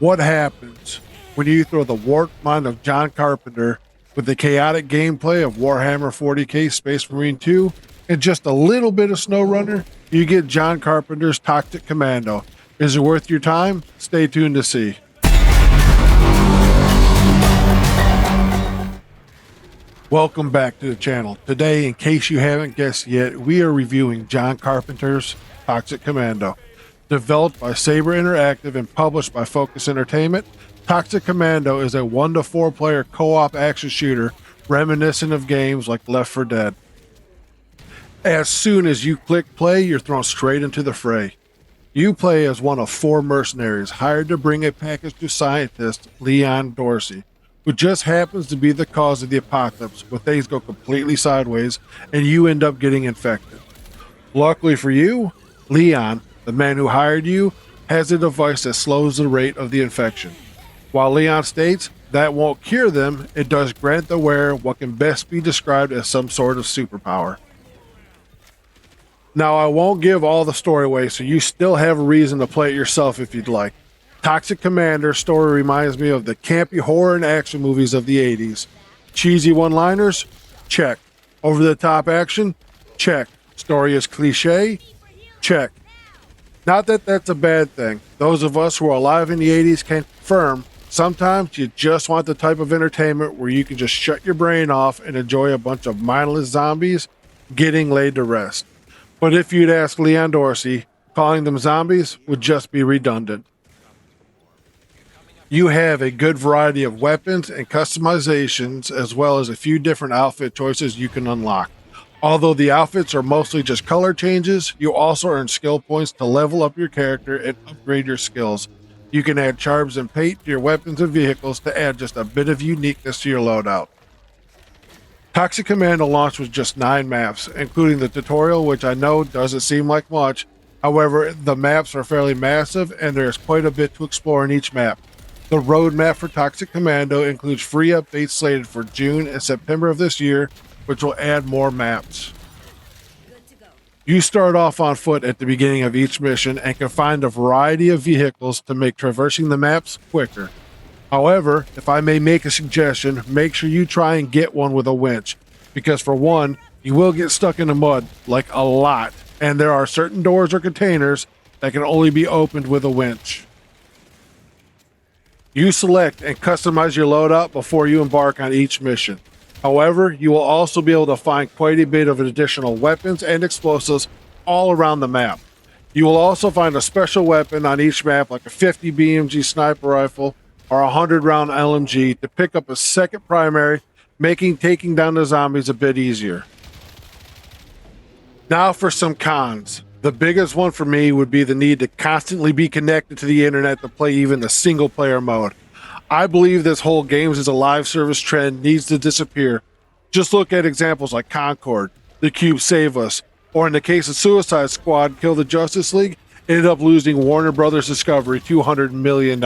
What happens when you throw the warped mind of John Carpenter with the chaotic gameplay of Warhammer 40k Space Marine 2 and just a little bit of SnowRunner? You get John Carpenter's Toxic Commando. Is it worth your time? Stay tuned to see. Welcome back to the channel. Today, in case you haven't guessed yet, we are reviewing John Carpenter's Toxic Commando. Developed by Saber Interactive and published by Focus Entertainment, Toxic Commando is a 1 to 4 player co-op action shooter reminiscent of games like Left 4 Dead. As soon as you click play, you're thrown straight into the fray. You play as one of 4 mercenaries hired to bring a package to scientist Leon Dorsey, who just happens to be the cause of the apocalypse when things go completely sideways and you end up getting infected. Luckily for you, Leon, the man who hired you, has a device that slows the rate of the infection. While Leon states that won't cure them, it does grant the wearer what can best be described as some sort of superpower. Now, I won't give all the story away, so you still have a reason to play it yourself if you'd like. Toxic Commander's story reminds me of the campy horror and action movies of the 80s. Cheesy one-liners? Check. Over-the-top action? Check. Story is cliche? Check. Not that that's a bad thing. Those of us who are alive in the 80s can confirm sometimes you just want the type of entertainment where you can just shut your brain off and enjoy a bunch of mindless zombies getting laid to rest. But if you'd ask Leon Dorsey, calling them zombies would just be redundant. You have a good variety of weapons and customizations, as well as a few different outfit choices you can unlock. Although the outfits are mostly just color changes, you also earn skill points to level up your character and upgrade your skills. You can add charms and paint to your weapons and vehicles to add just a bit of uniqueness to your loadout. Toxic Commando launched with just 9 maps, including the tutorial, which I know doesn't seem like much. However, the maps are fairly massive and there is quite a bit to explore in each map. The roadmap for Toxic Commando includes free updates slated for June and September of this year, which will add more maps. You start off on foot at the beginning of each mission and can find a variety of vehicles to make traversing the maps quicker. However, if I may make a suggestion, make sure you try and get one with a winch, because for one, you will get stuck in the mud, like a lot, and there are certain doors or containers that can only be opened with a winch. You select and customize your loadout before you embark on each mission. However, you will also be able to find quite a bit of additional weapons and explosives all around the map. You will also find a special weapon on each map, like a 50 BMG sniper rifle or a 100 round LMG, to pick up a second primary, making taking down the zombies a bit easier. Now for some cons. The biggest one for me would be the need to constantly be connected to the internet to play even the single player mode. I believe this whole games as a live service trend needs to disappear. Just look at examples like Concord, The Cube Save Us, or in the case of Suicide Squad Kill the Justice League, ended up losing Warner Brothers Discovery $200 million.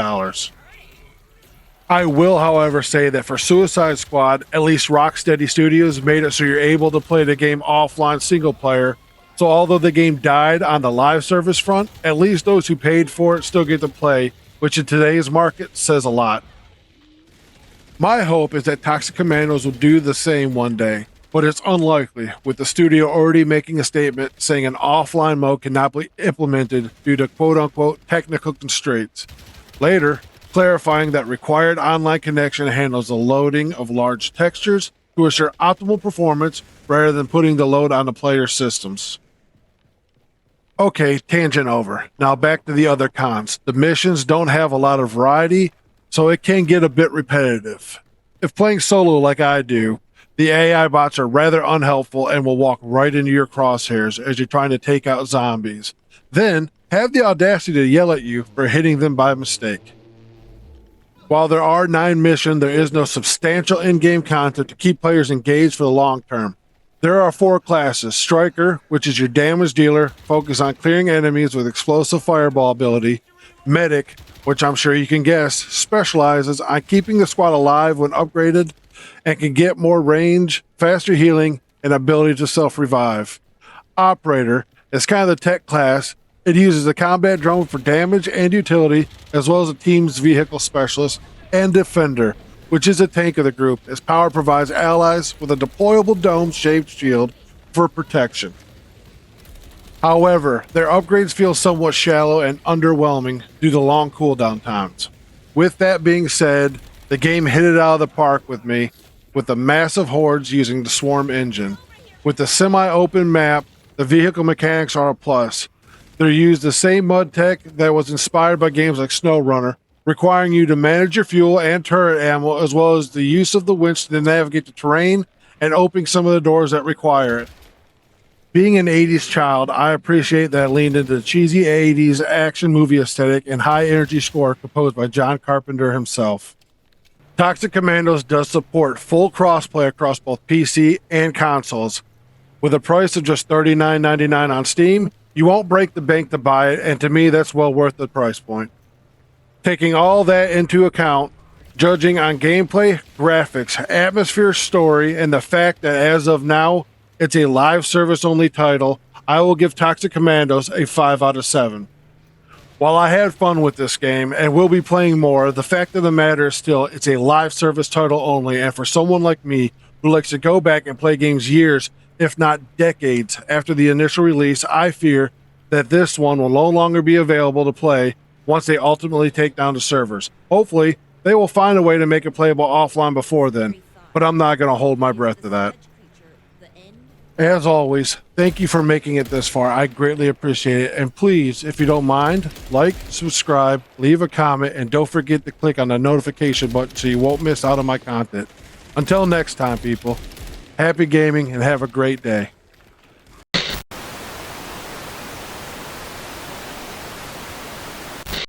I will, however, say that for Suicide Squad, at least Rocksteady Studios made it so you're able to play the game offline single player. So although the game died on the live service front, at least those who paid for it still get to play, which in today's market says a lot. My hope is that Toxic Commandos will do the same one day, but it's unlikely, with the studio already making a statement saying an offline mode cannot be implemented due to quote-unquote technical constraints. Later, clarifying that required online connection handles the loading of large textures to assure optimal performance rather than putting the load on the player's systems. Okay, tangent over. Now back to the other cons. The missions don't have a lot of variety, so it can get a bit repetitive. If playing solo like I do, the AI bots are rather unhelpful and will walk right into your crosshairs as you're trying to take out zombies. Then, have the audacity to yell at you for hitting them by mistake. While there are 9 missions, there is no substantial in-game content to keep players engaged for the long term. There are 4 classes. Striker, which is your damage dealer, focus on clearing enemies with explosive fireball ability. Medic, which I'm sure you can guess, specializes on keeping the squad alive when upgraded and can get more range, faster healing, and ability to self-revive. Operator is kind of the tech class It uses a combat drone for damage and utility, as well as a team's vehicle specialist and defender, which is a tank of the group, as power provides allies with a deployable dome-shaped shield for protection. However, their upgrades feel somewhat shallow and underwhelming due to long cooldown times. With that being said, the game hit it out of the park with me, with the massive hordes using the Swarm engine. With the semi-open map, the vehicle mechanics are a plus. They use the same mud tech that was inspired by games like SnowRunner, requiring you to manage your fuel and turret ammo, as well as the use of the winch to navigate the terrain and opening some of the doors that require it. Being an 80s child, I appreciate that it leaned into the cheesy 80s action movie aesthetic and high energy score composed by John Carpenter himself. Toxic Commandos does support full crossplay across both PC and consoles. With a price of just $39.99 on Steam, you won't break the bank to buy it, and to me that's well worth the price point. Taking all that into account, judging on gameplay, graphics, atmosphere, story, and the fact that as of now, it's a live service only title, I will give Toxic Commandos a 5 out of 7. While I had fun with this game and will be playing more, the fact of the matter is still it's a live service title only, and for someone like me who likes to go back and play games years, if not decades, after the initial release, I fear that this one will no longer be available to play once they ultimately take down the servers. Hopefully, they will find a way to make it playable offline before then, but I'm not going to hold my breath to that. As always, thank you for making it this far. I greatly appreciate it. And please, if you don't mind, like, subscribe, leave a comment, and don't forget to click on the notification button so you won't miss out on my content. Until next time, people, happy gaming and have a great day.